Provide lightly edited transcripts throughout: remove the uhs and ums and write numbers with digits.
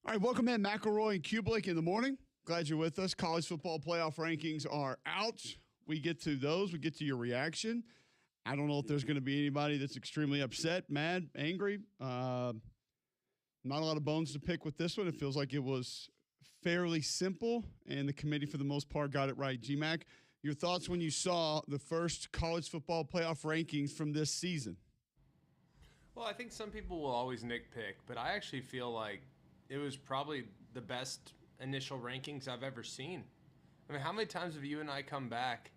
All right, welcome in McElroy and Cubelic in the morning. Glad you're with us. College football playoff rankings are out. We get to those. We get to your reaction. I don't know if there's going to be anybody that's extremely upset, mad, angry. Not a lot of bones to pick with this one. It feels like it was fairly simple, and the committee, for the most part, got it right. GMAC, your thoughts when you saw the first college football playoff rankings from this season? Well, I think some people will always nitpick, but I actually feel like it was probably the best initial rankings I've ever seen. I mean, how many times have you and I come back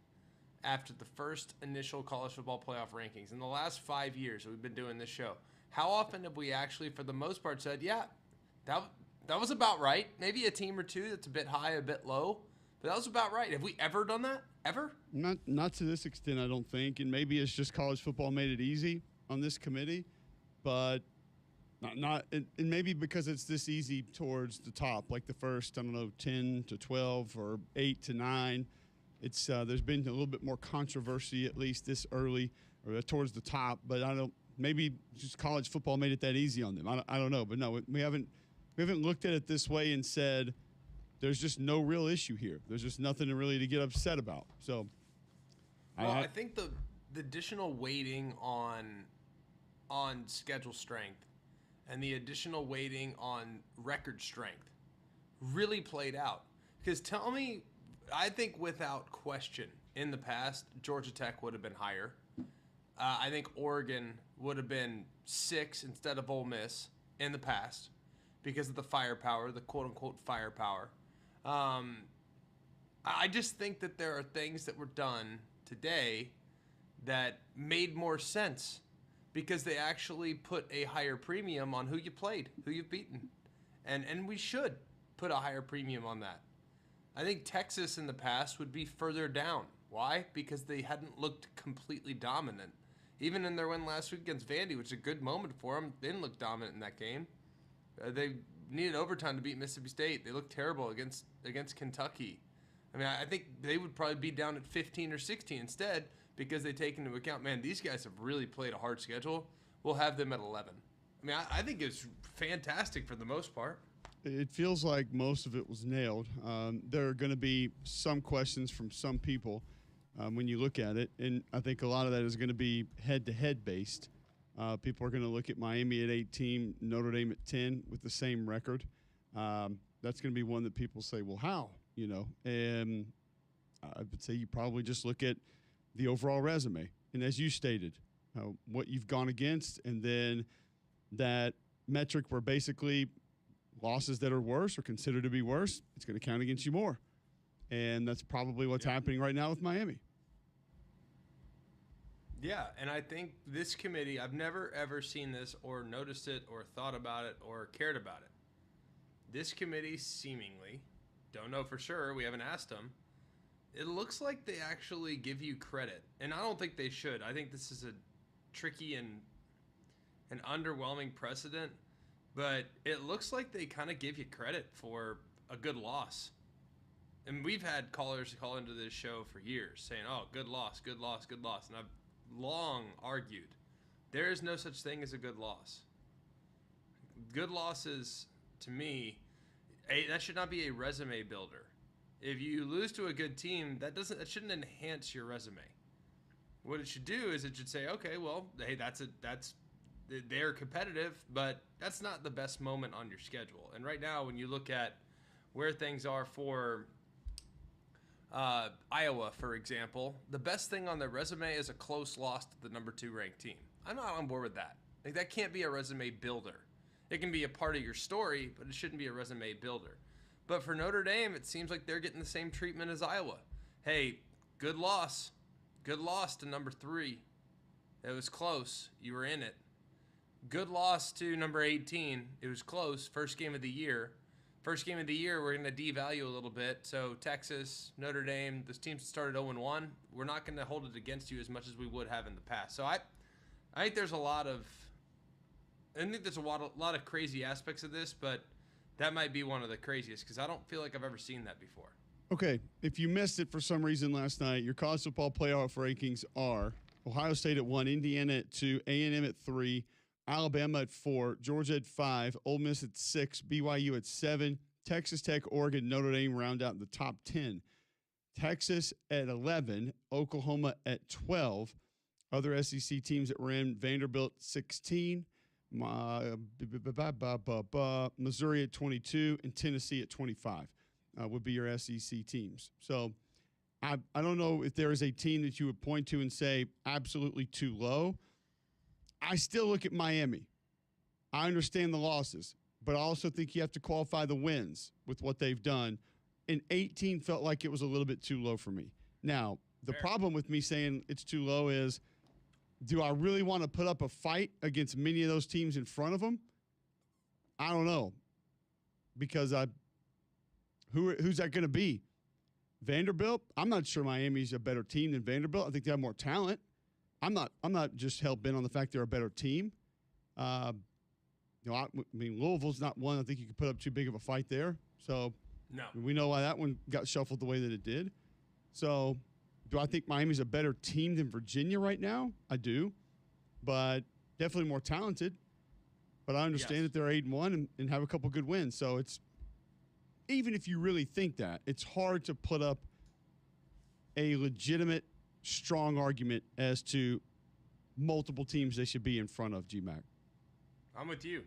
after the first initial college football playoff rankings in the last 5 years that we've been doing this show? How often have we actually, for the most part, said, yeah, that was about right? Maybe a team or two that's a bit high, a bit low, but that was about right. Have we ever done that? Ever? Not to this extent, I don't think. And maybe it's just college football made it easy on this committee, but and maybe because it's this easy towards the top, like the first, 10 to 12 or 8 to 9. It's there's been a little bit more controversy, at least this early, or towards the top. But maybe just college football made it that easy on them. I don't know. But no, we haven't looked at it this way and said there's just no real issue here. There's just nothing really to get upset about. So, I think the additional weighting on schedule strength and the additional weighting on record strength really played out. Because tell me, I think without question, in the past, Georgia Tech would have been higher. I think Oregon would have been 6 instead of Ole Miss in the past because of the firepower, the quote-unquote firepower. I just think that there are things that were done today that made more sense because they actually put a higher premium on who you played, who you've beaten. And we should put a higher premium on that. I think Texas in the past would be further down. Why? Because they hadn't looked completely dominant. Even in their win last week against Vandy, which is a good moment for them, they didn't look dominant in that game. They needed overtime to beat Mississippi State. They looked terrible against Kentucky. I mean, I think they would probably be down at 15 or 16 instead because they take into account, man, these guys have really played a hard schedule. We'll have them at 11. I mean, I think it's fantastic for the most part. it feels like most of it was nailed. There are going to be some questions from some people when you look at it, and I think a lot of that is going to be head-to-head based. People are going to look at Miami at 18, Notre Dame at 10 with the same record. That's going to be one that people say, well, how? You know, and I would say you probably just look at the overall resume. And as you stated, what you've gone against, and then that metric where basically losses that are worse or considered to be worse, it's going to count against you more. And that's probably what's happening right now with Miami. Yeah, and I think this committee, I've never, ever seen this or noticed it or thought about it or cared about it. This committee seemingly, don't know for sure, we haven't asked them, it looks like they actually give you credit. And I don't think they should. I think this is a tricky and an underwhelming precedent, but it looks like they kind of give you credit for a good loss. And we've had callers call into this show for years saying, oh, good loss, good loss, good loss. And I've long argued there is no such thing as a good loss. Good losses, to me, that should not be a resume builder. If you lose to a good team, that shouldn't enhance your resume. What it should do is it should say, okay, well, hey, they're competitive, but that's not the best moment on your schedule. And right now, when you look at where things are for Iowa, for example, the best thing on their resume is a close loss to the number 2 ranked team. I'm not on board with that. Like, that can't be a resume builder. It can be a part of your story, but it shouldn't be a resume builder. But for Notre Dame, it seems like they're getting the same treatment as Iowa. Hey, good loss. Good loss to number 3. It was close. You were in it. Good loss to number 18. It was close. First game of the year. First game of the year, we're going to devalue a little bit. So Texas, Notre Dame, those teams that started 0-1, we're not going to hold it against you as much as we would have in the past. So I think there's a lot of crazy aspects of this, but that might be one of the craziest because I don't feel like I've ever seen that before. Okay, if you missed it for some reason last night, your college football playoff rankings are Ohio State at 1, Indiana at 2, A&M at 3, Alabama at 4, Georgia at 5, Ole Miss at 6, BYU at 7, Texas Tech, Oregon, Notre Dame round out in the top 10. Texas at 11, Oklahoma at 12. Other SEC teams that were in, Vanderbilt 16, Missouri at 22, and Tennessee at 25 would be your SEC teams. So I don't know if there is a team that you would point to and say absolutely too low. I still look at Miami. I understand the losses, but I also think you have to qualify the wins with what they've done. And 18 felt like it was a little bit too low for me. Now, the problem with me saying it's too low is, do I really want to put up a fight against many of those teams in front of them? I don't know. Because who's that going to be? Vanderbilt? I'm not sure Miami's a better team than Vanderbilt. I think they have more talent. I'm not just hell-bent on the fact they're a better team. I mean, Louisville's not one I think you could put up too big of a fight there. So no, we know why that one got shuffled the way that it did. So do I think Miami's a better team than Virginia right now? I do, but definitely more talented. But I understand that they're 8-1 and have a couple good wins. So it's, even if you really think that, it's hard to put up a legitimate, strong argument as to multiple teams they should be in front of, GMAC. I'm with you.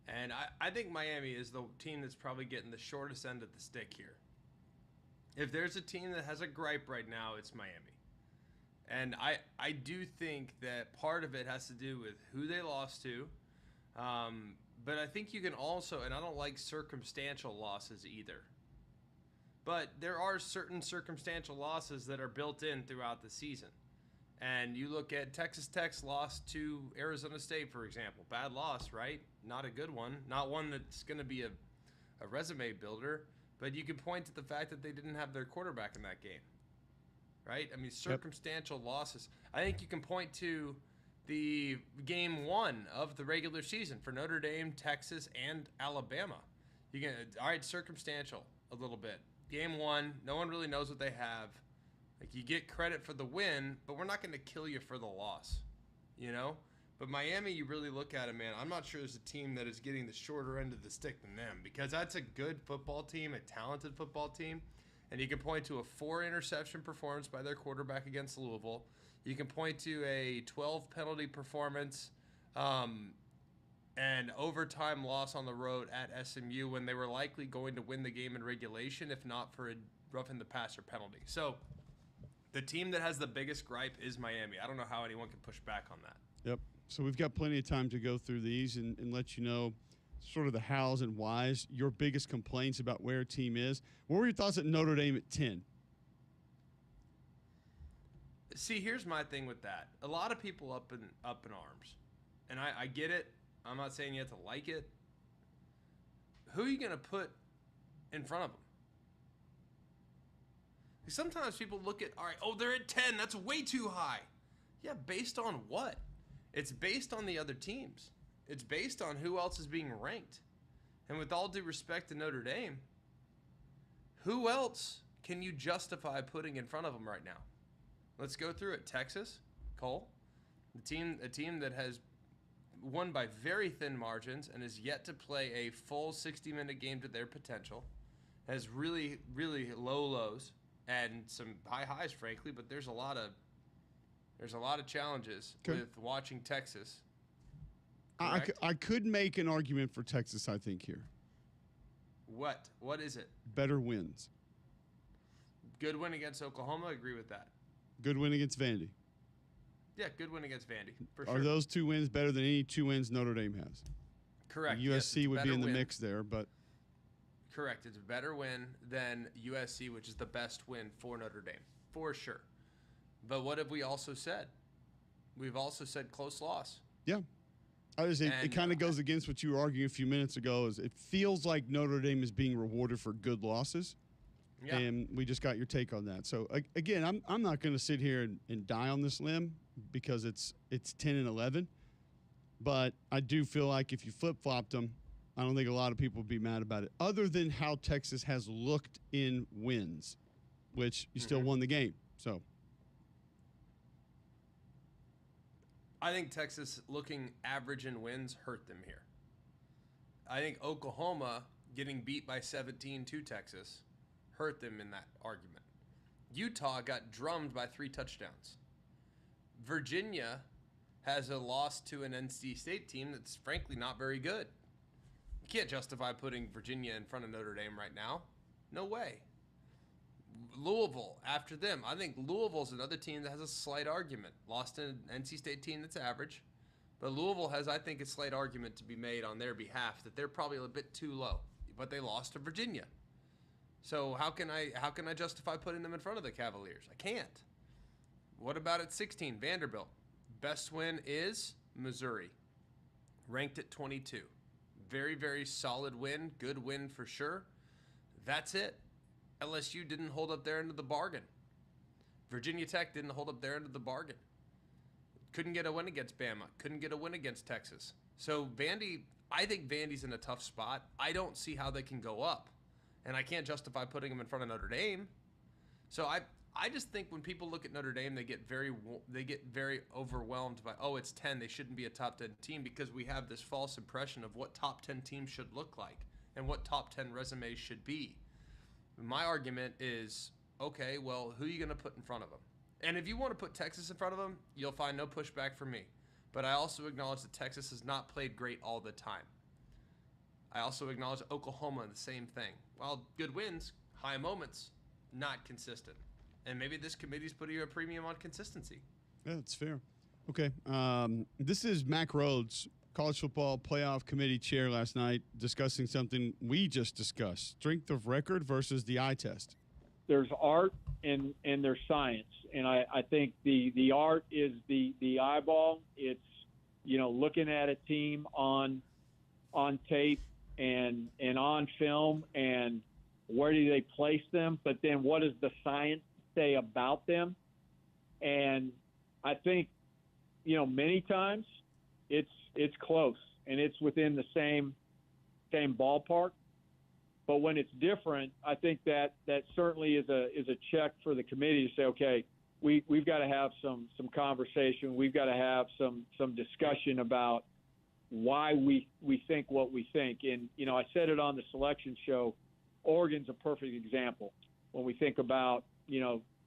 And I think Miami is the team that's probably getting the shortest end of the stick here. If there's a team that has a gripe right now, it's Miami. And I do think that part of it has to do with who they lost to. But I think you can also, and I don't like circumstantial losses either, but there are certain circumstantial losses that are built in throughout the season. And you look at Texas Tech's loss to Arizona State, for example. Bad loss, right? Not a good one. Not one that's going to be a resume builder. But you can point to the fact that they didn't have their quarterback in that game, right? I mean, circumstantial losses. I think you can point to the game 1 of the regular season for Notre Dame, Texas, and Alabama. You can, all right, circumstantial a little bit. Game 1, no one really knows what they have. Like, you get credit for the win, but we're not going to kill you for the loss, you know? But Miami, you really look at it, man, I'm not sure there's a team that is getting the shorter end of the stick than them, because that's a good football team, a talented football team. And you can point to a 4-interception performance by their quarterback against Louisville. You can point to a 12-penalty performance and overtime loss on the road at SMU when they were likely going to win the game in regulation, if not for a roughing the passer penalty. So the team that has the biggest gripe is Miami. I don't know how anyone can push back on that. Yep. So we've got plenty of time to go through these and let you know sort of the hows and whys, your biggest complaints about where a team is. What were your thoughts at Notre Dame at 10? See, here's my thing with that. A lot of people up in arms. And I get it. I'm not saying you have to like it. Who are you going to put in front of them? Sometimes people look at, all right, oh, they're at 10. That's way too high. Yeah, based on what? It's based on the other teams. It's based on who else is being ranked. And with all due respect to Notre Dame, who else can you justify putting in front of them right now? Let's go through it. Texas, Cole, a team that has won by very thin margins and is yet to play a full 60-minute game to their potential, has really, really low lows and some high highs, frankly, but there's a lot of challenges with watching Texas. I could make an argument for Texas, I think, here. What? What is it? Better wins. Good win against Oklahoma. Agree with that. Good win against Vandy. Yeah, good win against Vandy, for sure. Are those 2 wins better than any 2 wins Notre Dame has? Correct. USC yes, would be in the mix there, but... Correct. It's a better win than USC, which is the best win for Notre Dame, for sure. But what have we also said? We've also said close loss. Yeah. It kind of goes against what you were arguing a few minutes ago. Is it feels like Notre Dame is being rewarded for good losses. Yeah. And we just got your take on that. So, again, I'm not going to sit here and die on this limb because it's 10 and 11. But I do feel like if you flip-flopped them, I don't think a lot of people would be mad about it, other than how Texas has looked in wins, which you still won the game. So I think Texas looking average in wins hurt them here. I think Oklahoma getting beat by 17 to Texas hurt them in that argument. Utah got drummed by 3 touchdowns. Virginia has a loss to an NC State team that's frankly not very good. You can't justify putting Virginia in front of Notre Dame right now. No way. Louisville, after them. I think Louisville's another team that has a slight argument. Lost to an NC State team that's average. But Louisville has, I think, a slight argument to be made on their behalf that they're probably a bit too low. But they lost to Virginia. So how can I justify putting them in front of the Cavaliers? I can't. What about at 16, Vanderbilt? Best win is Missouri. Ranked at 22. Very, very solid win. Good win for sure. That's it. LSU didn't hold up their end of the bargain. Virginia Tech didn't hold up their end of the bargain. Couldn't get a win against Bama. Couldn't get a win against Texas. So Vandy, I think Vandy's in a tough spot. I don't see how they can go up. And I can't justify putting them in front of Notre Dame. So I just think when people look at Notre Dame, they get very overwhelmed by, oh, it's 10. They shouldn't be a top 10 team because we have this false impression of what top 10 teams should look like and what top 10 resumes should be. My argument is, okay, well, who are you going to put in front of them? And if you want to put Texas in front of them, you'll find no pushback from me. But I also acknowledge that Texas has not played great all the time. I also acknowledge Oklahoma, the same thing. While good wins, high moments, not consistent. And maybe this committee's putting a premium on consistency. Yeah, that's fair. Okay. This is Mac Rhodes, College Football Playoff Committee Chair last night, discussing something we just discussed, strength of record versus the eye test. There's art and there's science. And I think the art is the eyeball. It's, looking at a team on tape and on film and where do they place them, but then what does the science say about them? And I think, many times it's close and it's within the same ballpark. But when it's different, I think that certainly is a check for the committee to say, okay, we've got to have some conversation. We've got to have some discussion about why we think what we think. And, I said it on the selection show, Oregon's a perfect example. When we think about,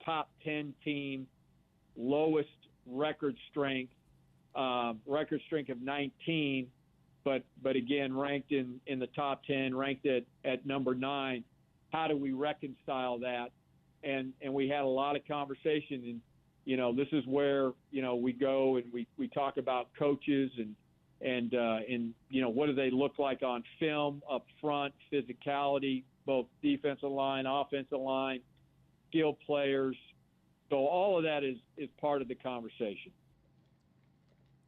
top 10 team, lowest record strength of 19, but again, ranked in the top 10, ranked at number 9. How do we reconcile that? And we had a lot of conversation, and, this is where, we go and we talk about coaches and what do they look like on film, up front, physicality, both defensive line, offensive line, skilled players. So all of that is part of the conversation.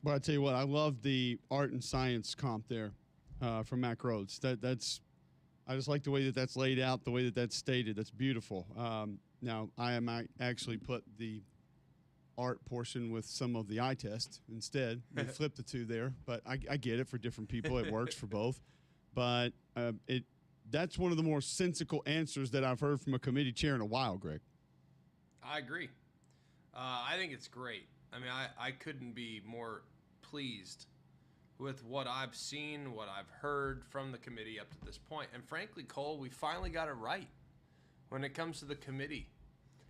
But I tell you what, I love the art and science comp there from Mac Rhodes. That's I just like the way that that's laid out, the way that that's stated. That's beautiful. Now, I might actually put the art portion with some of the eye test instead. They flip the two there, but I get it for different people. It works for both. But that's one of the more sensical answers that I've heard from a committee chair in a while, Greg. I agree. I think it's great. I mean, I couldn't be more pleased with what I've seen, what I've heard from the committee up to this point. And frankly, Cole, we finally got it right when it comes to the committee.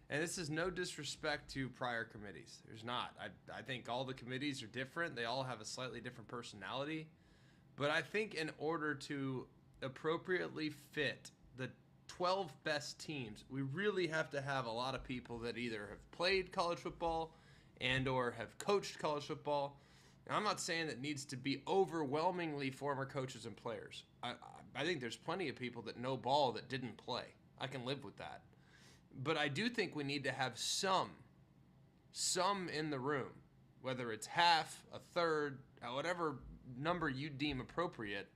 And this is no disrespect to prior committees. There's not. I think all the committees are different. They all have a slightly different personality. But I think in order to appropriately fit the 12 best teams, we really have to have a lot of people that either have played college football and or have coached college football. And I'm not saying that needs to be overwhelmingly former coaches and players. I think there's plenty of people that know ball that didn't play. I can live with that. But I do think we need to have some in the room, whether it's half, a third, whatever number you deem appropriate,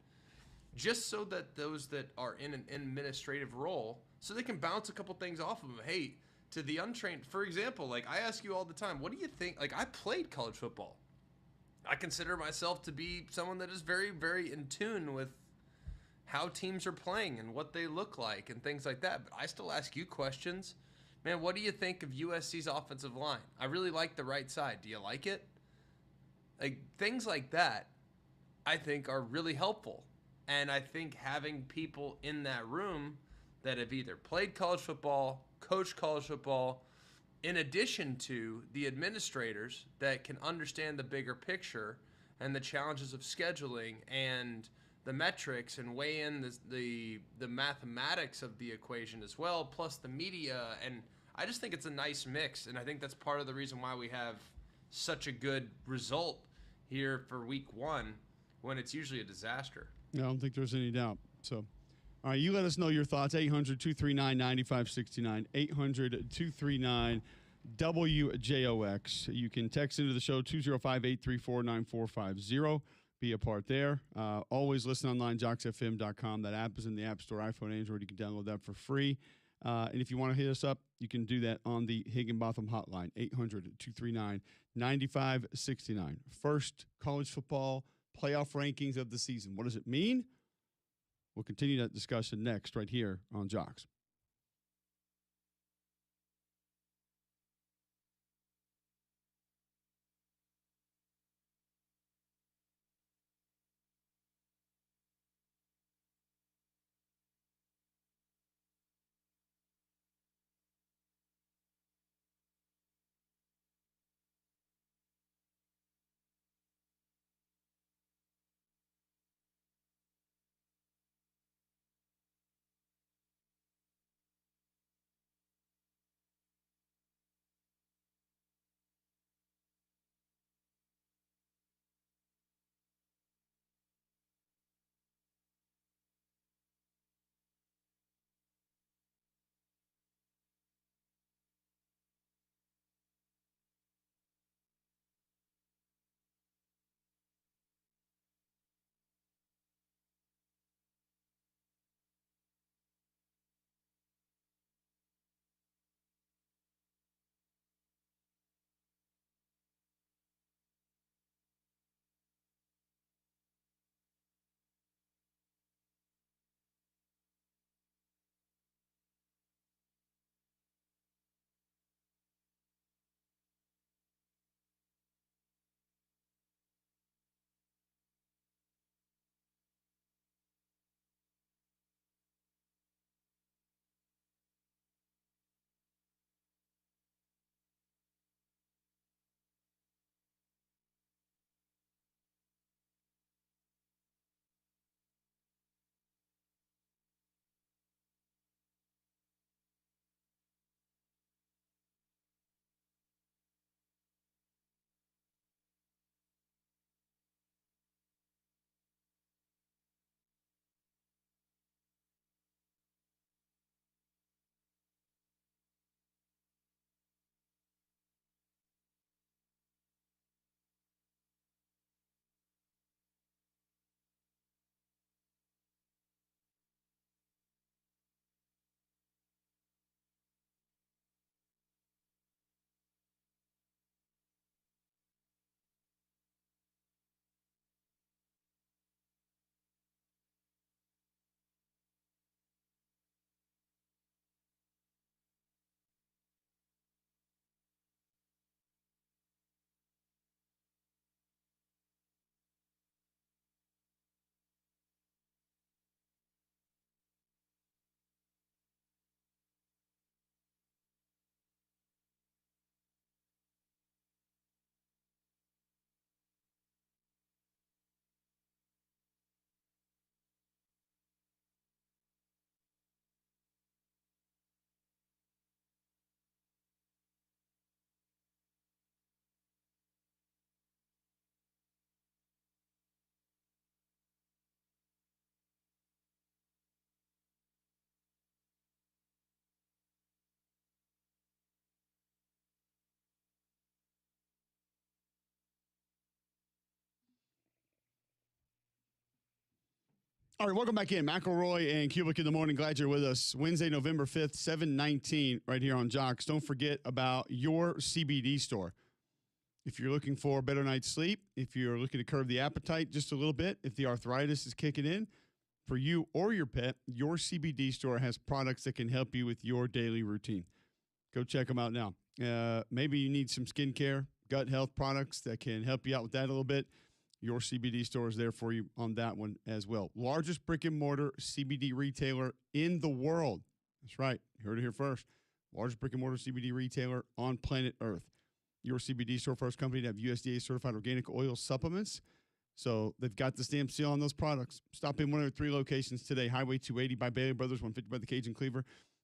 just so that those that are in an administrative role, so they can bounce a couple things off of them. Hey, to the untrained, for example, like I ask you all the time, what do you think? Like I played college football. I consider myself to be someone that is very, very in tune with how teams are playing and what they look like and things like that. But I still ask you questions. Man, what do you think of USC's offensive line? I really like the right side. Do you like it? Like things like that, I think are really helpful. And I think having people in that room that have either played college football, coached college football, in addition to the administrators that can understand the bigger picture and the challenges of scheduling and the metrics and weigh in the mathematics of the equation as well, plus the media. And I just think it's a nice mix. And I think that's part of the reason why we have such a good result here for week one when it's usually a disaster. Yeah, I don't think there's any doubt. So, all right, you let us know your thoughts. 800-239-9569. 800-239-WJOX. You can text into the show 205-834-9450. Be a part there. Always listen online, jocksfm.com. That app is in the App Store, iPhone, Android. You can download that for free. And if you want to hit us up, you can do that on the Higginbotham hotline, 800-239-9569. First college football playoff rankings of the season. What does it mean? We'll continue that discussion next right here on Jocks. All right, welcome back in. McElroy and Cubelic in the morning. Glad you're with us. Wednesday, November 5th, 7:19, right here on Jocks. Don't forget about your CBD store. If you're looking for a better night's sleep, if you're looking to curb the appetite just a little bit, if the arthritis is kicking in, for you or your pet, your CBD store has products that can help you with your daily routine. Go check them out now. Maybe you need some skincare. gut health products that can help you out with that a little bit, your CBD store is there for you on that one as well. Largest brick and mortar CBD retailer in the world. That's right. You heard it here first. Largest brick and mortar CBD retailer on planet Earth. Your CBD store, first company to have USDA certified organic oil supplements. So they've got the stamp seal on those products. Stop in one of their 3 locations today. Highway 280 by Bailey Brothers, 150 by the Cajun Cleaver.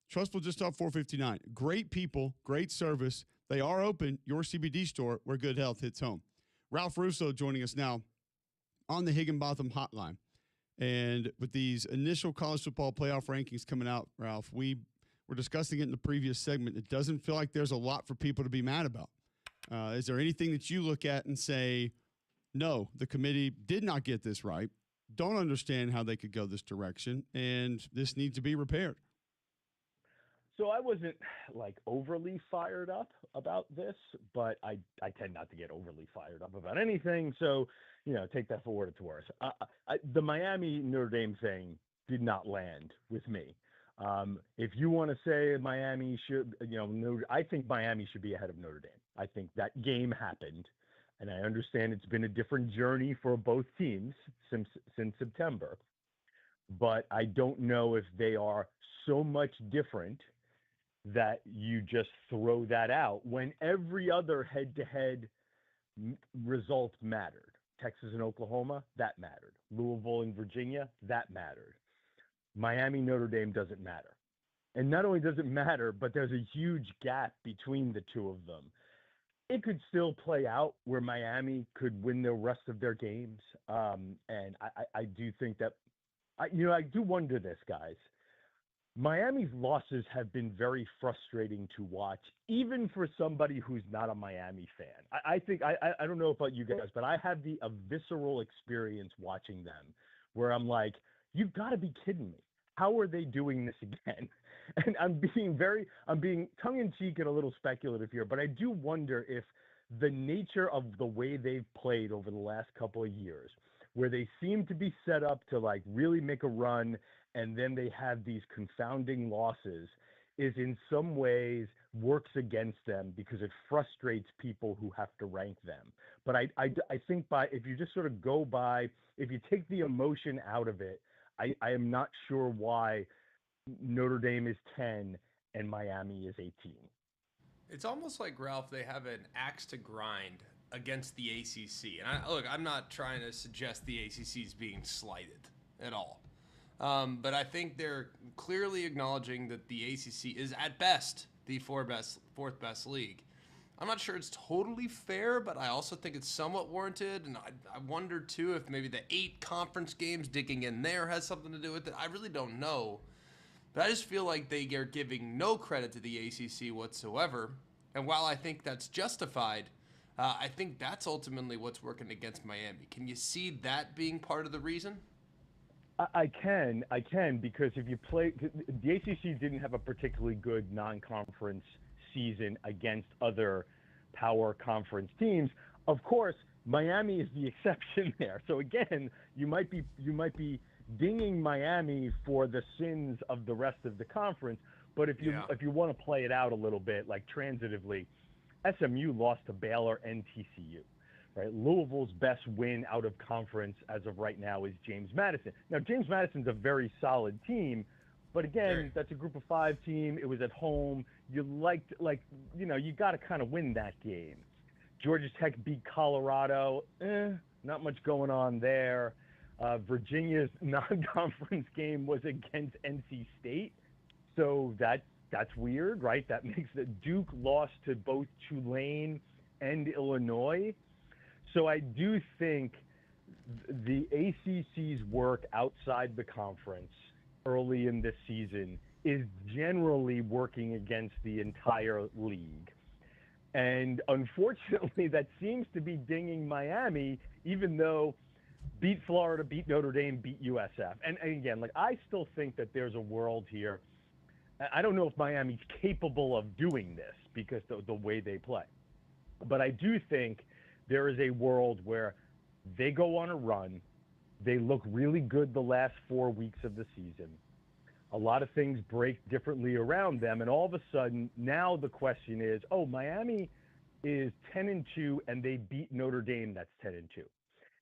Trustful just off 459. Great people, great service. They are open. Your CBD store where good health hits home. Ralph Russo joining us now on the Higginbotham hotline. And with these initial college football playoff rankings coming out, Ralph, we were discussing it in the previous segment. It doesn't feel like there's a lot for people to be mad about. Is there anything that you look at and say, no, the committee did not get this right, don't understand how they could go this direction, and this needs to be repaired? So I wasn't overly fired up about this, but I tend not to get overly fired up about anything. So, take that for what it's worth. The Miami Notre Dame thing did not land with me. If you want to say Miami should, I think Miami should be ahead of Notre Dame. I think that game happened, and I understand it's been a different journey for both teams since September, but I don't know if they are so much different that you just throw that out when every other head-to-head result mattered. Texas and Oklahoma, that mattered. Louisville and Virginia, that mattered. Miami, Notre Dame doesn't matter. And not only does it matter, but there's a huge gap between the two of them. It could still play out where Miami could win the rest of their games. And I do think that, I do wonder this, guys. Miami's losses have been very frustrating to watch, even for somebody who's not a Miami fan. I think, I don't know about you guys, but I have a visceral experience watching them where I'm like, you've got to be kidding me. How are they doing this again? And I'm being tongue-in-cheek and a little speculative here, but I do wonder if the nature of the way they've played over the last couple of years, where they seem to be set up to really make a run, and then they have these confounding losses, is in some ways works against them because it frustrates people who have to rank them. But I think if you just sort of go by, if you take the emotion out of it, I am not sure why Notre Dame is 10 and Miami is 18. It's almost like, Ralph, they have an axe to grind against the ACC. And I'm not trying to suggest the ACC is being slighted at all. But I think they're clearly acknowledging that the ACC is, at best, the fourth best league. I'm not sure it's totally fair, but I also think it's somewhat warranted. And I wonder, too, if maybe the 8 conference games digging in there has something to do with it. I really don't know. But I just feel like they are giving no credit to the ACC whatsoever. And while I think that's justified, I think that's ultimately what's working against Miami. Can you see that being part of the reason? I can, because if you play, the ACC didn't have a particularly good non-conference season against other power conference teams. Of course, Miami is the exception there. So again, you might be dinging Miami for the sins of the rest of the conference. But if you want to play it out a little bit, transitively, SMU lost to Baylor and TCU. Right? Louisville's best win out of conference as of right now is James Madison. Now, James Madison's a very solid team, but again, that's a group of 5 team. It was at home. You you got to kind of win that game. Georgia Tech beat Colorado. Not much going on there. Virginia's non-conference game was against NC State. So that's weird, right? That makes that Duke lost to both Tulane and Illinois. So I do think the ACC's work outside the conference early in this season is generally working against the entire league. And unfortunately, that seems to be dinging Miami, even though beat Florida, beat Notre Dame, beat USF. And again, I still think that there's a world here. I don't know if Miami's capable of doing this because the way they play. But I do think there is a world where they go on a run. They look really good the last 4 weeks of the season. A lot of things break differently around them. And all of a sudden, now the question is, Miami is 10-2, and they beat Notre Dame, that's 10-2,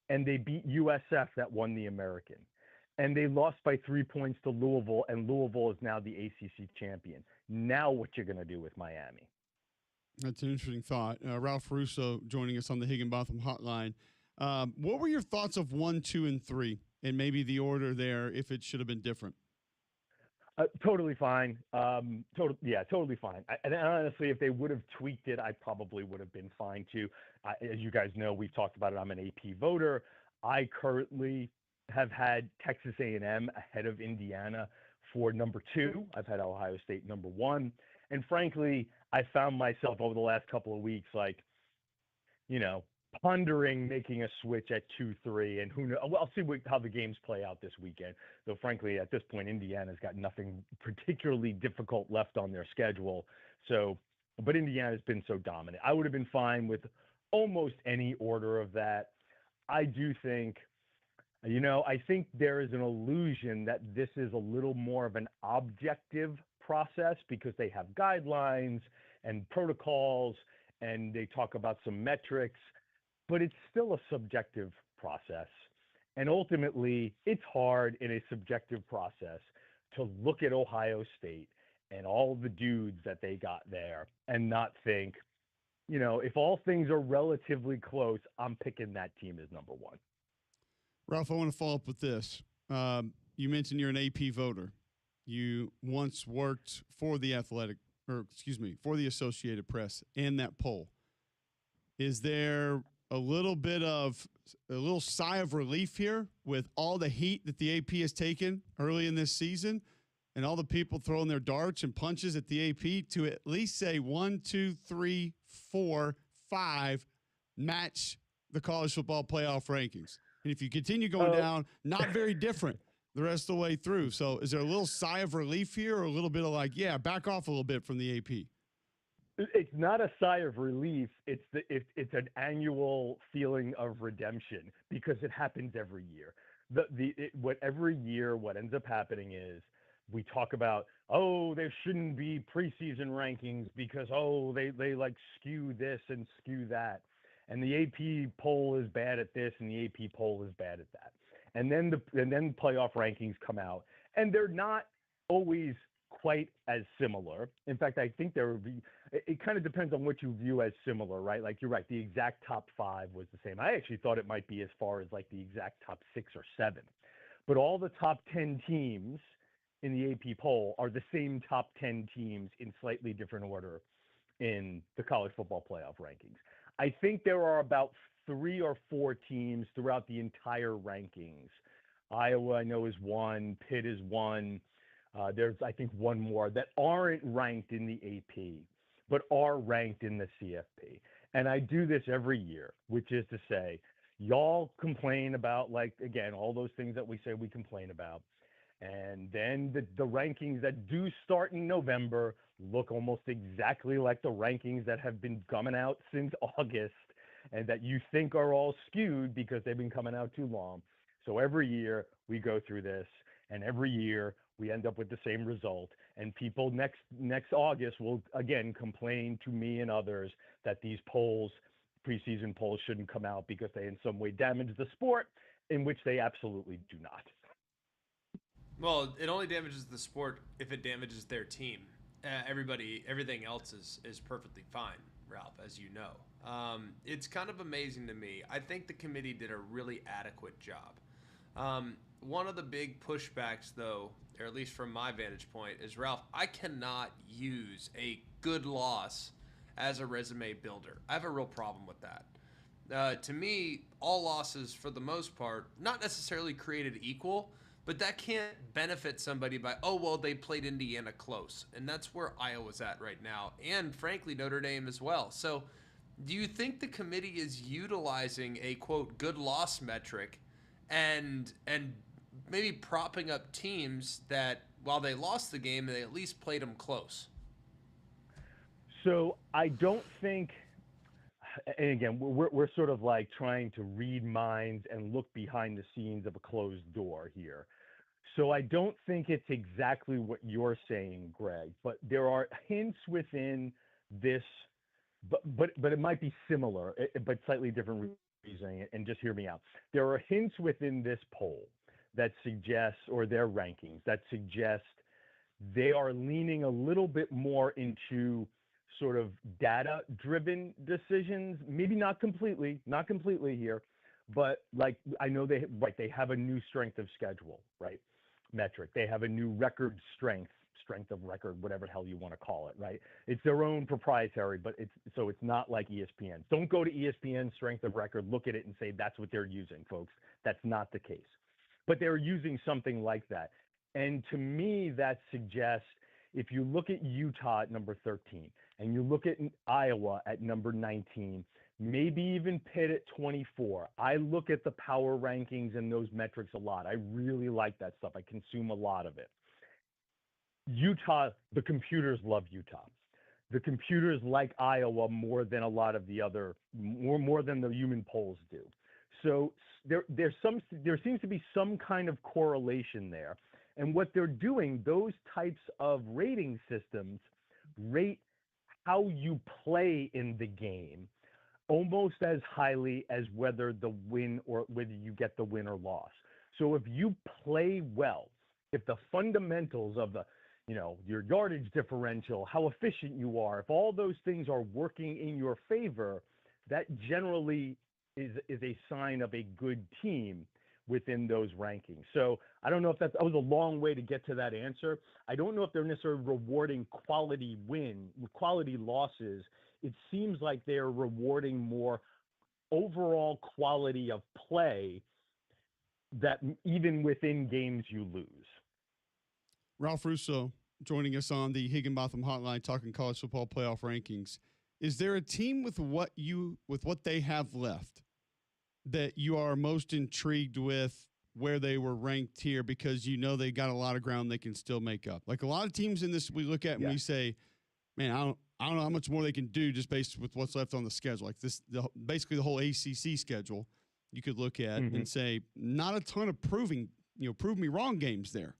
and they beat USF, that won the American, and they lost by 3 points to Louisville, and Louisville is now the ACC champion. Now what you're going to do with Miami? That's an interesting thought. Ralph Russo joining us on the Higginbotham Hotline. What were your thoughts of 1, 2, and 3, and maybe the order there if it should have been different? Totally fine. Totally fine. And honestly, if they would have tweaked it, I probably would have been fine too. As you guys know, we've talked about it. I'm an AP voter. I currently have had Texas A&M ahead of Indiana for number 2. I've had Ohio State number 1. And frankly, I found myself over the last couple of weeks, like, pondering making a switch at 2-3, and who knows? Well, I'll see how the games play out this weekend. Though, frankly, at this point, Indiana's got nothing particularly difficult left on their schedule. So, but Indiana's been so dominant. I would have been fine with almost any order of that. I do think, I think there is an illusion that this is a little more of an objective process because they have guidelines and protocols, and they talk about some metrics. But it's still a subjective process. And ultimately, it's hard in a subjective process to look at Ohio State and all the dudes that they got there and not think, if all things are relatively close, I'm picking that team as number 1. Ralph, I want to follow up with this. You mentioned you're an AP voter. You once worked for the for the Associated Press in that poll. Is there a little sigh of relief here with all the heat that the AP has taken early in this season and all the people throwing their darts and punches at the AP to at least say 1, 2, 3, 4, 5 match the college football playoff rankings? And if you continue going down, not very different the rest of the way through. So is there a little sigh of relief here or a little bit of back off a little bit from the AP? It's not a sigh of relief. It's an annual feeling of redemption because it happens every year. Every year, what ends up happening is we talk about, there shouldn't be preseason rankings because, they like skew this and skew that. And the AP poll is bad at this and the AP poll is bad at that. And then playoff rankings come out, and they're not always quite as similar. In fact, I think it kind of depends on what you view as similar, right? Like you're right, the exact top 5 was the same. I actually thought it might be as far as like the exact top 6 or 7. But all the top 10 teams in the AP poll are the same top 10 teams in slightly different order in the college football playoff rankings. I think there are about 3 or 4 teams throughout the entire rankings. Iowa, I know, is 1. Pitt is 1. There's, I think, 1 more that aren't ranked in the AP, but are ranked in the CFP. And I do this every year, which is to say, y'all complain about, again, all those things that we say we complain about. And then the rankings that do start in November look almost exactly like the rankings that have been coming out since August and that you think are all skewed because they've been coming out too long. So every year we go through this, and every year we end up with the same result. And people next August will again complain to me and others that these preseason polls shouldn't come out because they in some way damage the sport, in which they absolutely do not. Well, it only damages the sport if it damages their team. Everything else is perfectly fine, Ralph, as you know. It's kind of amazing to me. I think the committee did a really adequate job. One of the big pushbacks, though, or at least from my vantage point, is, Ralph, I cannot use a good loss as a resume builder. I have a real problem with that. To me, all losses, for the most part, not necessarily created equal, but that can't benefit somebody by, they played Indiana close. And that's where Iowa's at right now. And frankly, Notre Dame as well. So do you think the committee is utilizing a, quote, good loss metric and maybe propping up teams that, while they lost the game, they at least played them close? So I don't think, and again, we're sort of like trying to read minds and look behind the scenes of a closed door here. So I don't think it's exactly what you're saying, Greg, but there are hints within this but it might be similar, but slightly different reasoning. And just hear me out. There are hints within this poll that suggest, or their rankings that suggest, they are leaning a little bit more into sort of data-driven decisions. Maybe not completely here, but like I know they have a new strength of schedule, right? Metric. They have a new record strength of record, whatever the hell you want to call it, right? It's their own proprietary, but it's not like ESPN. Don't go to ESPN strength of record, look at it and say that's what they're using, folks. That's not the case. But they're using something like that. And to me, that suggests, if you look at Utah at number 13 and you look at Iowa at number 19, maybe even Pitt at 24. I look at the power rankings and those metrics a lot. I really like that stuff. I consume a lot of it. Utah, the computers love Utah. The computers like Iowa more than a lot of the other, more than the human polls do. So there seems to be some kind of correlation there. And what they're doing, those types of rating systems rate how you play in the game almost as highly as whether you get the win or loss. So if you play well, if the fundamentals of your yardage differential, how efficient you are, if all those things are working in your favor, that generally is a sign of a good team within those rankings. So I don't know if that was a long way to get to that answer. I don't know if they're necessarily rewarding quality losses. It seems like they're rewarding more overall quality of play, that even within games you lose. Ralph Russo joining us on the Higginbotham Hotline, talking college football playoff rankings. Is there a team with what they have left that you are most intrigued with where they were ranked here, because they got a lot of ground they can still make up? Like a lot of teams in this we look at and we say, man, I don't know how much more they can do just based with what's left on the schedule. Like basically the whole ACC schedule you could look at and say, not a ton of prove me wrong games there.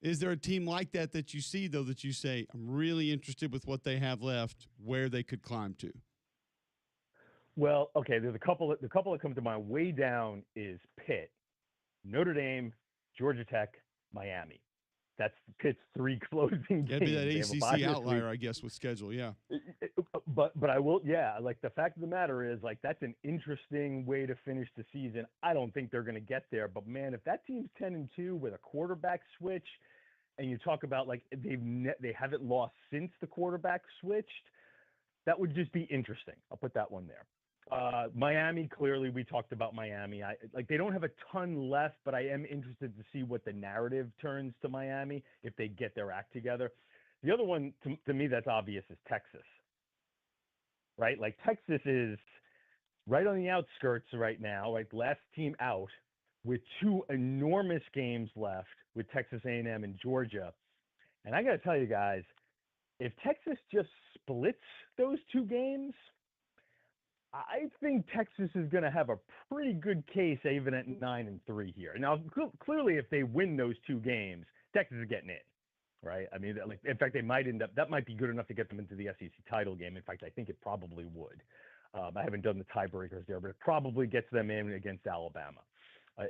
Is there a team like that you see, though, that you say, I'm really interested with what they have left, where they could climb to? Well, okay, there's a couple that come to mind. Way down is Pitt, Notre Dame, Georgia Tech, Miami. That's Pitt's three closing games. That'd be that ACC outlier, I guess, with schedule, yeah. But I will, like the fact of the matter is, like, that's an interesting way to finish the season. I don't think they're going to get there, but man, if that team's 10-2 with a quarterback switch, and you talk about like they haven't lost since the quarterback switched, that would just be interesting. I'll put that one there. Miami, clearly we talked about Miami. They don't have a ton left, but I am interested to see what the narrative turns to Miami if they get their act together. The other one to me that's obvious is Texas, right? Like Texas is right on the outskirts right now, like last team out with two enormous games left with Texas A&M and Georgia. And I got to tell you guys, if Texas just splits those two games, I think Texas is going to have a pretty good case even at 9-3 here. Now, clearly, if they win those two games, Texas is getting in, right? I mean, in fact, they might end up. That might be good enough to get them into the SEC title game. In fact, I think it probably would. I haven't done the tiebreakers there, but it probably gets them in against Alabama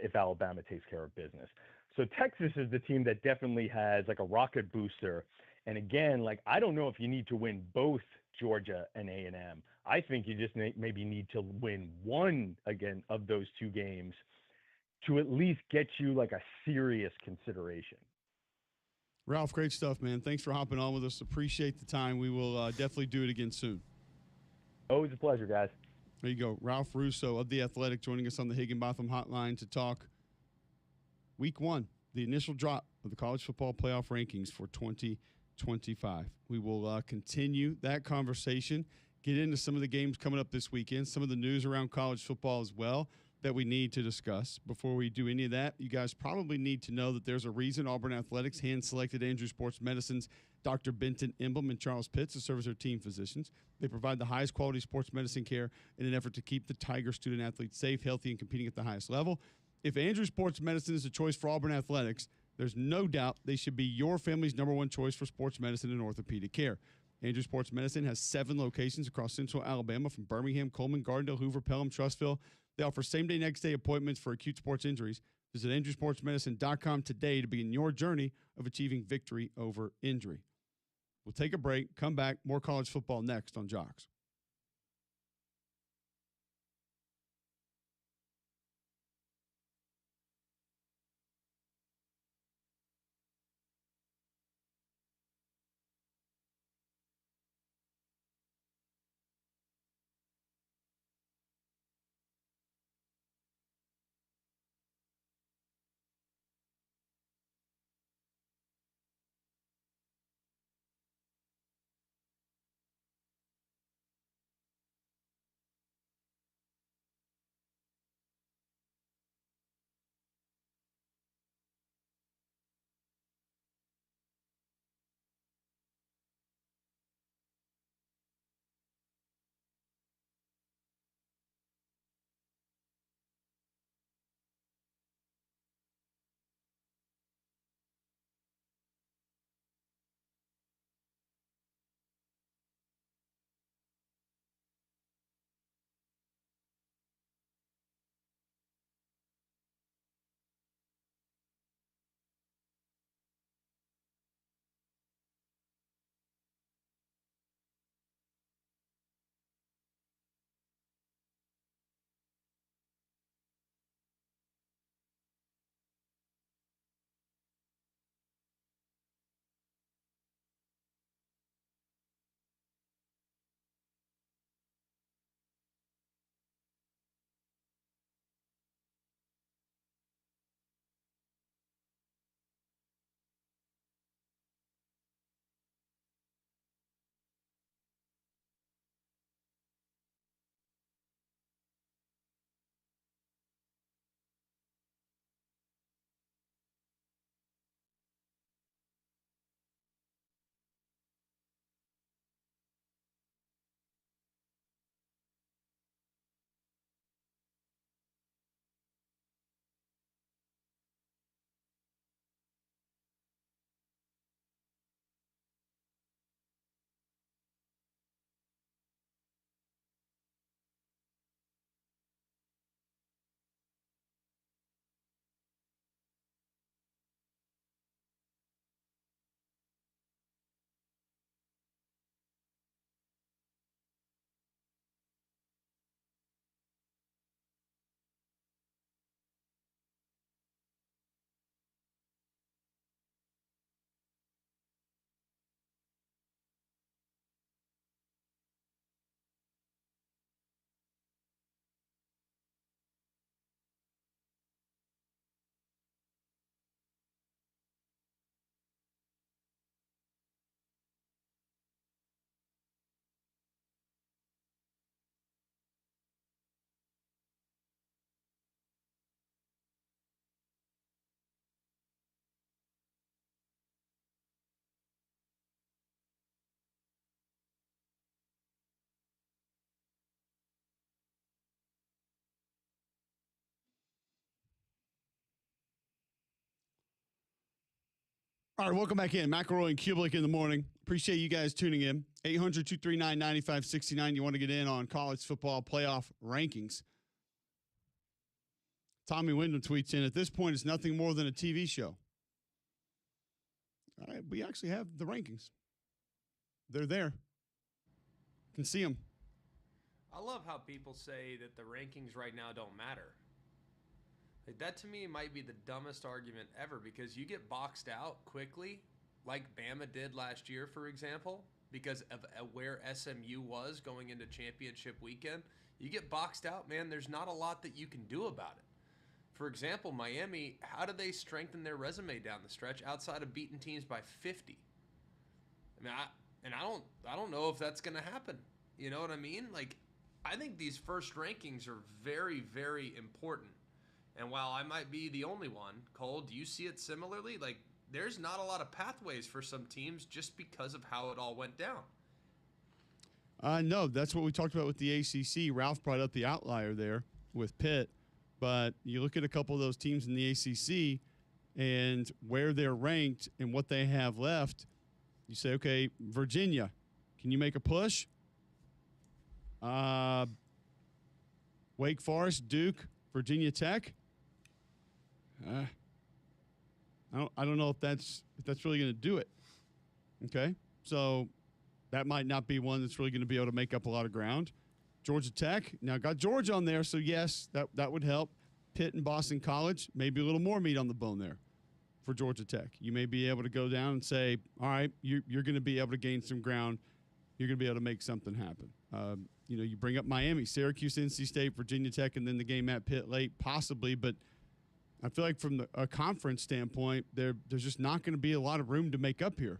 if Alabama takes care of business. So Texas is the team that definitely has like a rocket booster. And again, like I don't know if you need to win both Georgia and A&M. I think you just maybe need to win one again of those two games to at least get you like a serious consideration. Ralph, great stuff, man. Thanks for hopping on with us. Appreciate the time. We will definitely do it again soon. Always a pleasure, guys. There you go. Ralph Russo of The Athletic joining us on the Higginbotham Hotline to talk Week 1, the initial drop of the college football playoff rankings for 2025. We will continue that conversation, get into some of the games coming up this weekend, some of the news around college football as well that we need to discuss. Before we do any of that, you guys probably need to know that there's a reason Auburn Athletics hand-selected Andrew Sports Medicine's Dr. Benton Emblem and Charles Pitts to serve as their team physicians. They provide the highest quality sports medicine care in an effort to keep the Tiger student-athletes safe, healthy, and competing at the highest level. If Andrew Sports Medicine is a choice for Auburn Athletics, there's no doubt they should be your family's #1 choice for sports medicine and orthopedic care. Andrew Sports Medicine has 7 locations across Central Alabama, from Birmingham, Coleman, Gardendale, Hoover, Pelham, Trussville. They offer same-day, next-day appointments for acute sports injuries. Visit AndrewSportsMedicine.com today to begin your journey of achieving victory over injury. We'll take a break, come back, more college football next on Jocks. All right, welcome back in. McElroy and Cubelic in the morning. Appreciate you guys tuning in. 800-239-9569. You want to get in on college football playoff rankings. Tommy Wyndham tweets in, at this point, it's nothing more than a TV show. All right, we actually have the rankings. They're there. You can see them. I love how people say that the rankings right now don't matter. Like, that to me might be the dumbest argument ever, because you get boxed out quickly, like Bama did last year, for example, because of where SMU was going into championship weekend. You get boxed out, man, there's not a lot that you can do about it. For example, Miami, how did they strengthen their resume down the stretch outside of beating teams by 50? I mean, I don't know if that's going to happen. You know what I mean? Like, I think these first rankings are very, very important. And while I might be the only one, Cole, do you see it similarly? Like, there's not a lot of pathways for some teams just because of how it all went down. No, that's what we talked about with the ACC. Ralph brought up the outlier there with Pitt. But you look at a couple of those teams in the ACC and where they're ranked and what they have left, you say, okay, Virginia, Can you make a push? Wake Forest, Duke, Virginia Tech. I don't know if that's really going to do it. Okay, so that might not be one that's really going to be able to make up a lot of ground. Georgia Tech, now got Georgia on there, so yes, that would help. Pitt and Boston College, maybe a little more meat on the bone there for Georgia Tech. You may be able to go down and say, all right, you're going to be able to gain some ground. You're going to be able to make something happen. You bring up Miami, Syracuse, NC State, Virginia Tech, and then the game at Pitt late, possibly. But I feel like from a conference standpoint, there's just not going to be a lot of room to make up here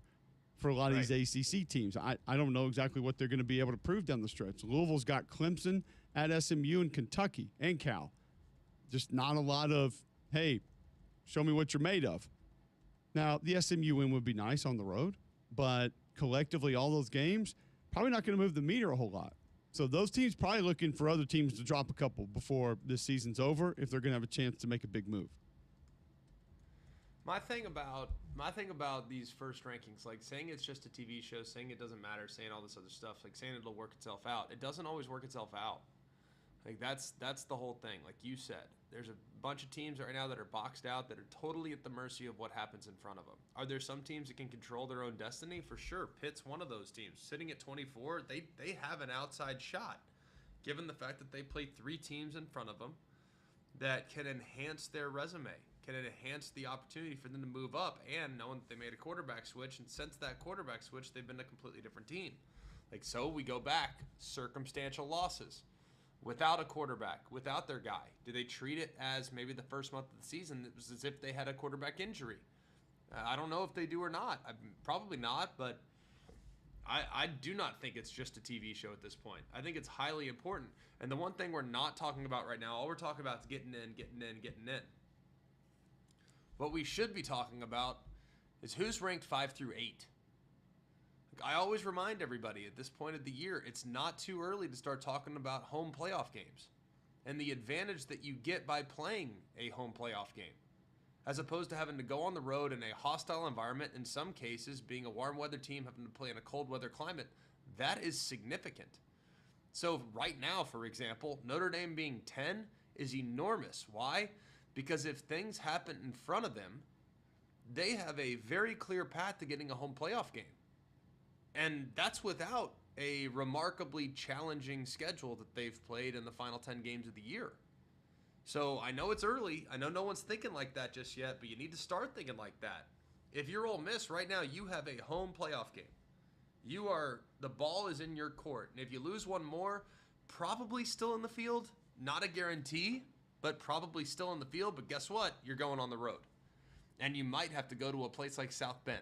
for a lot of these ACC teams. I don't know exactly what they're going to be able to prove down the stretch. Louisville's got Clemson at SMU and Kentucky and Cal. Just not a lot of, hey, show me what you're made of. Now, the SMU win would be nice on the road, but collectively all those games, probably not going to move the meter a whole lot. So those teams probably looking for other teams to drop a couple before this season's over if they're going to have a chance to make a big move. My thing about these first rankings, like saying it's just a TV show, saying it doesn't matter, saying all this other stuff, like saying it'll work itself out. It doesn't always work itself out. Like that's the whole thing. Like you said, there's a bunch of teams right now that are boxed out that are totally at the mercy of what happens in front of them. Are there some teams that can control their own destiny? For sure. Pitt's one of those teams. Sitting at 24, they have an outside shot, given the fact that they play 3 teams in front of them that can enhance their resume, can enhance the opportunity for them to move up, and knowing that they made a quarterback switch, and since that quarterback switch, they've been a completely different team. Like, so we go back, circumstantial losses. Without a quarterback, without their guy, do they treat it as maybe the first month of the season it was as if they had a quarterback injury? I don't know if they do or not. Probably not, but I do not think it's just a TV show at this point. I think it's highly important. And the one thing we're not talking about right now, all we're talking about is getting in. What we should be talking about is who's ranked 5 through 8. I always remind everybody at this point of the year, it's not too early to start talking about home playoff games and the advantage that you get by playing a home playoff game, as opposed to having to go on the road in a hostile environment, in some cases being a warm weather team having to play in a cold weather climate. That is significant. So right now, for example, Notre Dame being 10 is enormous. Why? Because if things happen in front of them, they have a very clear path to getting a home playoff game. And that's without a remarkably challenging schedule that they've played in the final 10 games of the year. So I know it's early. I know no one's thinking like that just yet, but you need to start thinking like that. If you're Ole Miss right now, you have a home playoff game. The ball is in your court. And if you lose one more, probably still in the field. Not a guarantee, but probably still in the field. But guess what? You're going on the road. And you might have to go to a place like South Bend.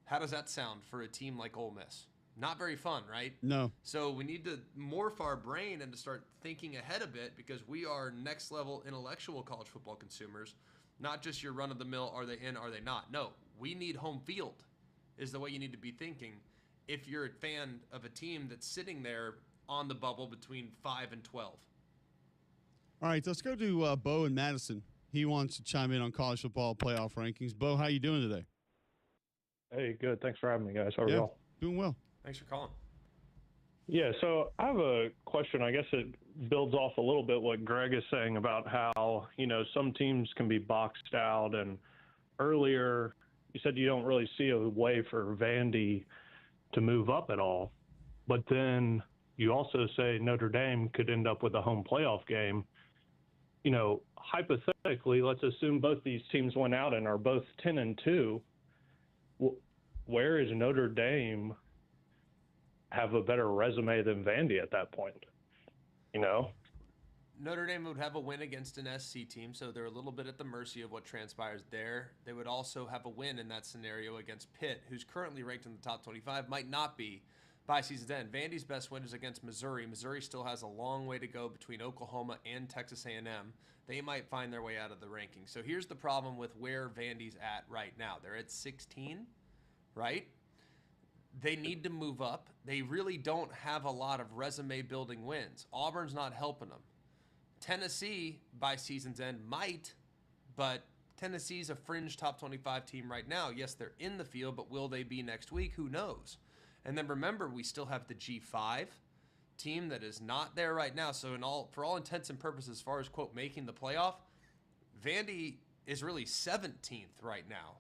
How does that sound for a team like Ole Miss? Not very fun, right? No. So we need to morph our brain and to start thinking ahead a bit, because we are next level intellectual college football consumers, not just your run of the mill, are they in, are they not? No, we need home field is the way you need to be thinking if you're a fan of a team that's sitting there on the bubble between 5 and 12. All right, let's go to Bo in Madison. He wants to chime in on college football playoff rankings. Bo, how you doing today? Hey, good. Thanks for having me, guys. How are y'all? Doing well. Thanks for calling. Yeah, so I have a question. I guess it builds off a little bit what Greg is saying about how, some teams can be boxed out. And earlier, you said you don't really see a way for Vandy to move up at all. But then you also say Notre Dame could end up with a home playoff game. Hypothetically, let's assume both these teams went out and are both 10-2. Where is Notre Dame have a better resume than Vandy at that point? Notre Dame would have a win against an SC team, so they're a little bit at the mercy of what transpires there. They would also have a win in that scenario against Pitt, who's currently ranked in the top 25, might not be by season's end. Vandy's best win is against Missouri. Missouri still has a long way to go between Oklahoma and Texas A&M. They might find their way out of the rankings. So here's the problem with where Vandy's at right now. They're at 16. Right? They need to move up. They really don't have a lot of resume building wins. Auburn's not helping them. Tennessee, by season's end, might, but Tennessee's a fringe top 25 team right now. Yes, they're in the field, but will they be next week? Who knows? And then remember, we still have the G5 team that is not there right now. So for all intents and purposes, as far as quote making the playoff, Vandy is really 17th right now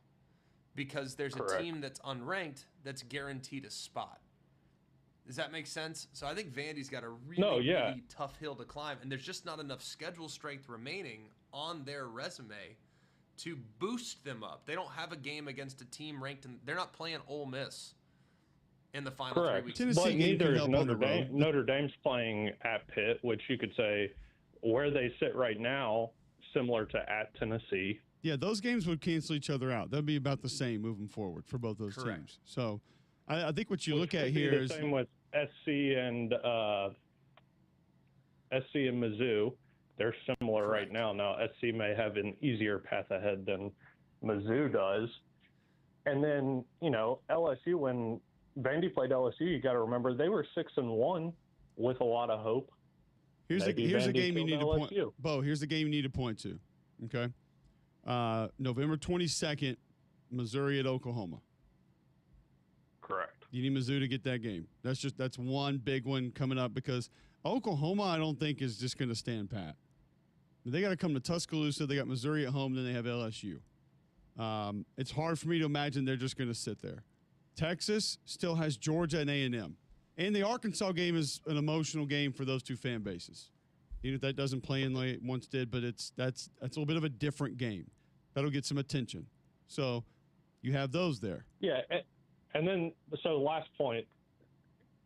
because there's Correct. a team that's unranked that's guaranteed a spot. Does that make sense? So I think Vandy's got a really tough hill to climb, and there's just not enough schedule strength remaining on their resume to boost them up. They don't have a game against a team ranked, and they're not playing Ole Miss in the final 3 Correct. weeks. Tennessee But game neither can is help on Notre the road. Dame. Notre Dame's playing at Pitt, which you could say where they sit right now, similar to at Tennessee. Yeah, those games would cancel each other out. They'll be about the same moving forward for both those Correct. teams. So I think what you Which look at could be here the is same with SC and Mizzou. They're similar Correct. right now. Now SC may have an easier path ahead than Mizzou does. And then, LSU, when Vandy played LSU, you got to remember they were 6-1 with a lot of hope. here's a Maybe game you Vandy need to killed point. LSU. Bo, here's the game you need to point to. Okay, November 22nd, Missouri at Oklahoma. Correct. You need Mizzou to get that game. That's one big one coming up because Oklahoma, I don't think, is just going to stand pat. They got to come to Tuscaloosa. They got Missouri at home, then they have LSU. It's hard for me to imagine they're just going to sit there. Texas still has Georgia and A&M. And the Arkansas game is an emotional game for those two fan bases. Even if that doesn't play in like it once did, but that's a little bit of a different game. That'll get some attention. So you have those there. Yeah, and then so last point,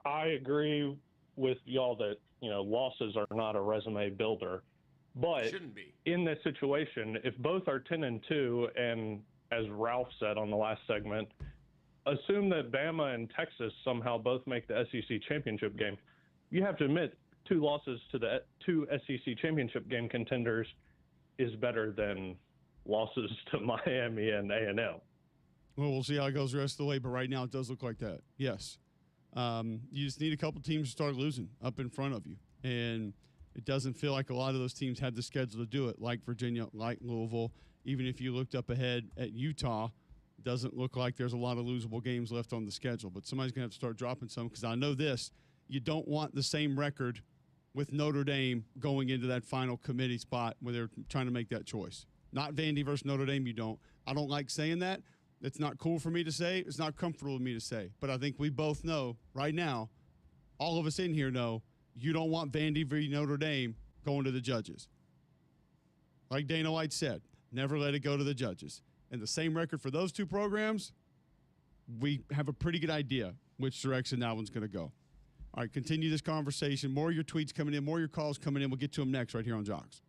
I agree with y'all that losses are not a resume builder, but Shouldn't be. in this situation, if both are 10-2, and as Ralph said on the last segment, assume that Bama and Texas somehow both make the SEC championship game, you have to admit 2 losses to the 2 SEC championship game contenders is better than losses to Miami and A&M. Well, we'll see how it goes the rest of the way, but right now it does look like that. Yes. You just need a couple teams to start losing up in front of you. And it doesn't feel like a lot of those teams have the schedule to do it, like Virginia, like Louisville. Even if you looked up ahead at Utah, it doesn't look like there's a lot of losable games left on the schedule. But somebody's going to have to start dropping some because I know this. You don't want the same record with Notre Dame going into that final committee spot where they're trying to make that choice. Not Vandy versus Notre Dame, you don't. I don't like saying that. It's not cool for me to say. It's not comfortable with me to say. But I think we both know right now, all of us in here know, you don't want Vandy v. Notre Dame going to the judges. Like Dana White said, never let it go to the judges. And the same record for those two programs, we have a pretty good idea which direction that one's going to go. All right, continue this conversation. More of your tweets coming in, more of your calls coming in. We'll get to them next right here on Jocks.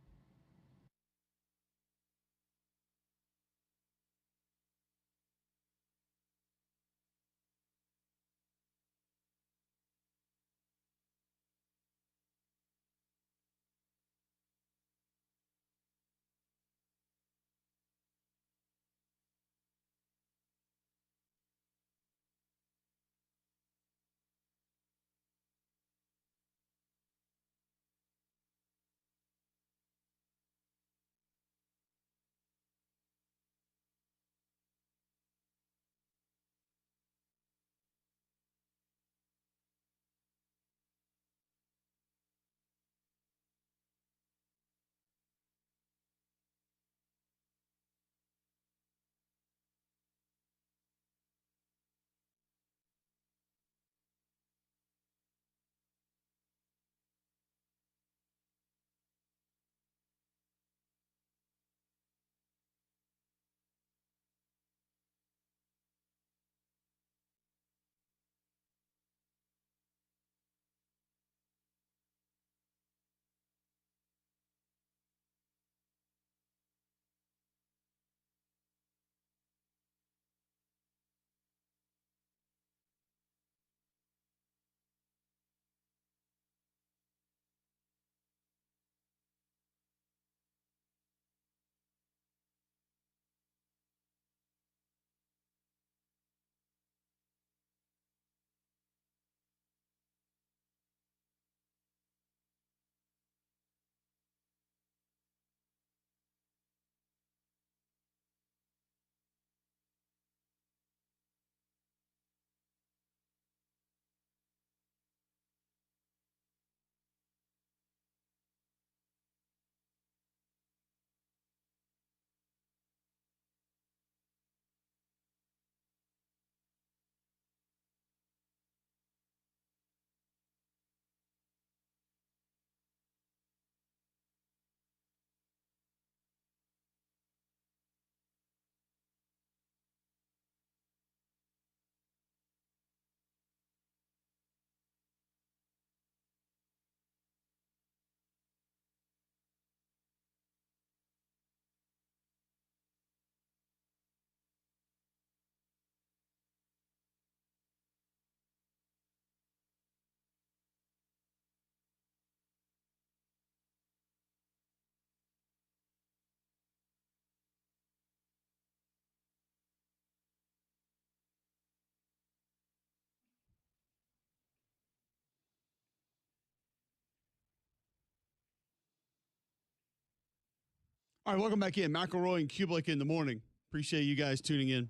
All right, welcome back in. McElroy and Cubelic in the morning. Appreciate you guys tuning in.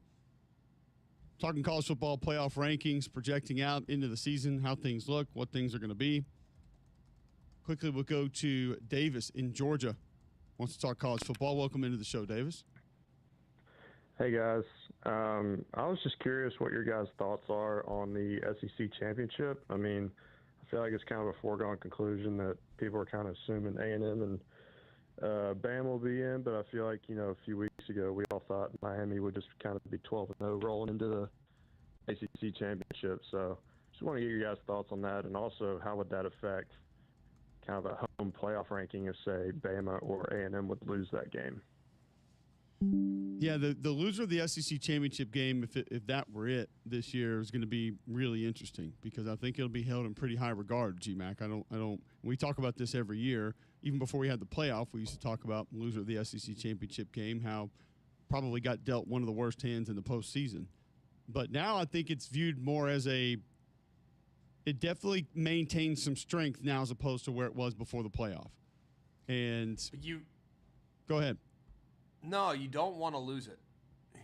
Talking college football playoff rankings, projecting out into the season, how things look, what things are going to be. Quickly, we'll go to Davis in Georgia. Wants to talk college football. Welcome into the show, Davis. Hey, guys. I was just curious what your guys' thoughts are on the SEC championship. I mean, I feel like it's kind of a foregone conclusion that people are kind of assuming A&M and Bam will be in, but I feel like, a few weeks ago we all thought Miami would just kind of be 12-0 rolling into the ACC championship. So just want to get your guys' thoughts on that, and also how would that affect kind of a home playoff ranking if, say, Bama or A&M would lose that game? Yeah, the loser of the SEC championship game, if that were it this year, is going to be really interesting because I think it'll be held in pretty high regard. GMAC, I don't. We talk about this every year. Even before we had the playoff, we used to talk about the loser of the SEC championship game, how probably got dealt one of the worst hands in the postseason. But now I think it's viewed more as it definitely maintains some strength now as opposed to where it was before the playoff. And go ahead. No, you don't want to lose it.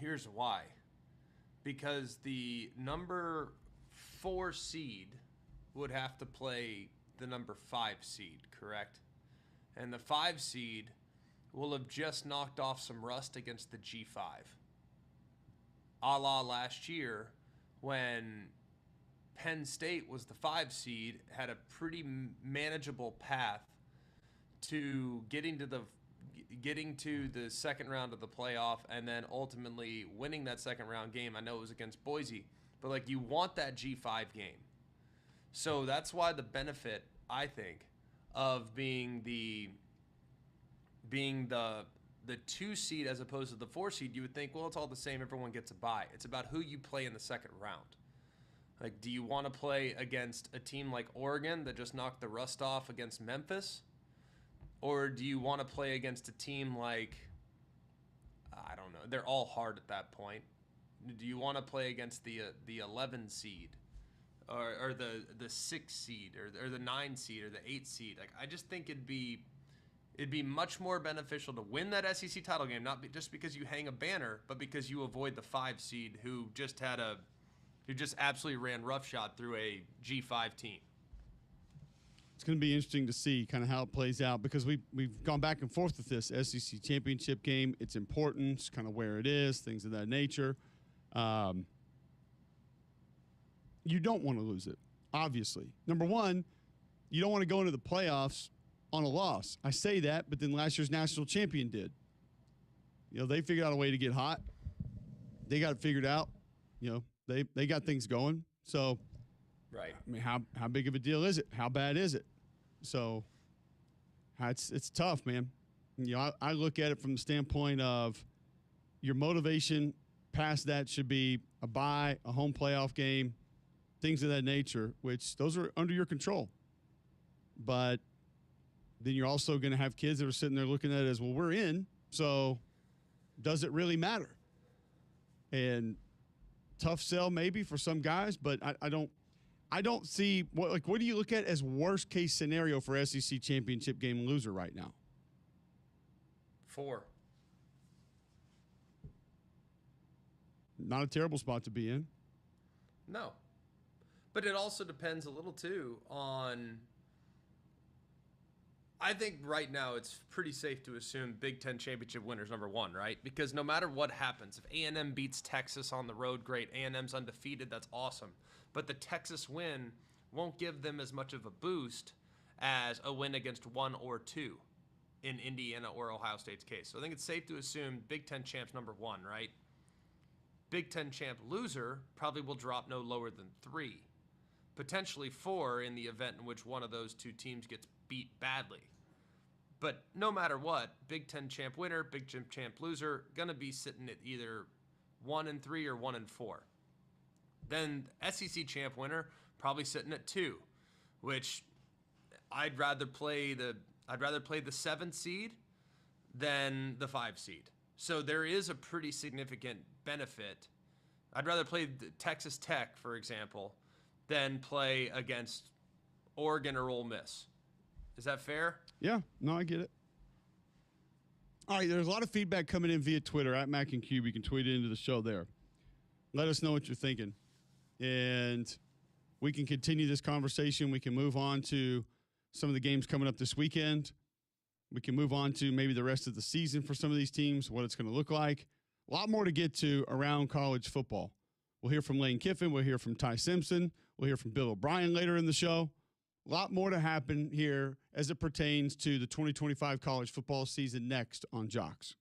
Here's why. Because the number 4 seed would have to play the number 5 seed, correct? And the 5 seed will have just knocked off some rust against the G5. A la last year when Penn State was the 5 seed, had a pretty manageable path to getting to the second round of the playoff and then ultimately winning that second round game. I know it was against Boise, but you want that G5 game. So that's why the benefit, I think, of being the 2 seed as opposed to the 4 seed, you would think, well, it's all the same. Everyone gets a bye. It's about who you play in the second round. Do you want to play against a team like Oregon that just knocked the rust off against Memphis? Or do you want to play against a team like, I don't know, they're all hard at that point. Do you want to play against the 11 seed or the 6 seed or the 9 seed or the 8 seed? I just think it'd be much more beneficial to win that SEC title game, not just because you hang a banner, but because you avoid the 5 seed who just absolutely ran roughshod through a G5 team. It's going to be interesting to see kind of how it plays out because we've gone back and forth with this SEC championship game, its importance, kind of where it is, things of that nature. You don't want to lose it, obviously. Number one, you don't want to go into the playoffs on a loss. I say that, but then last year's national champion did. They figured out a way to get hot. They got it figured out. They got things going. So, right. I mean, how big of a deal is it? How bad is it? So, it's tough, man. I look at it from the standpoint of your motivation past that should be a bye, a home playoff game, things of that nature, which those are under your control. But then you're also going to have kids that are sitting there looking at it as, well, we're in, so does it really matter? And tough sell maybe for some guys, but I don't see what do you look at as worst case scenario for SEC championship game loser right now? 4. Not a terrible spot to be in. No. But it also depends a little too on, I think right now it's pretty safe to assume Big Ten championship winners number 1, right? Because no matter what happens, if A&M beats Texas on the road, great. A&M's undefeated, that's awesome. But the Texas win won't give them as much of a boost as a win against 1 or 2 in Indiana or Ohio State's case. So I think it's safe to assume Big Ten champs number 1, right? Big Ten champ loser probably will drop no lower than 3, potentially 4 in the event in which one of those 2 teams gets beat badly. But no matter what, Big Ten champ winner, Big Ten champ loser, going to be sitting at either 1-3 or 1-4. Then SEC champ winner probably sitting at 2, which I'd rather play the 7th seed than the 5 seed. So there is a pretty significant benefit. I'd rather play Texas Tech, for example, than play against Oregon or Ole Miss. Is that fair? Yeah, no, I get it. All right, there's a lot of feedback coming in via Twitter at Mac and Cube. You can tweet it into the show there. Let us know what you're thinking. And we can continue this conversation. We can move on to some of the games coming up this weekend. We can move on to maybe the rest of the season for some of these teams, what it's going to look like. A lot more to get to around college football. We'll hear from Lane Kiffin. We'll hear from Ty Simpson. We'll hear from Bill O'Brien later in the show. A lot more to happen here as it pertains to the 2025 college football season next on Jocks.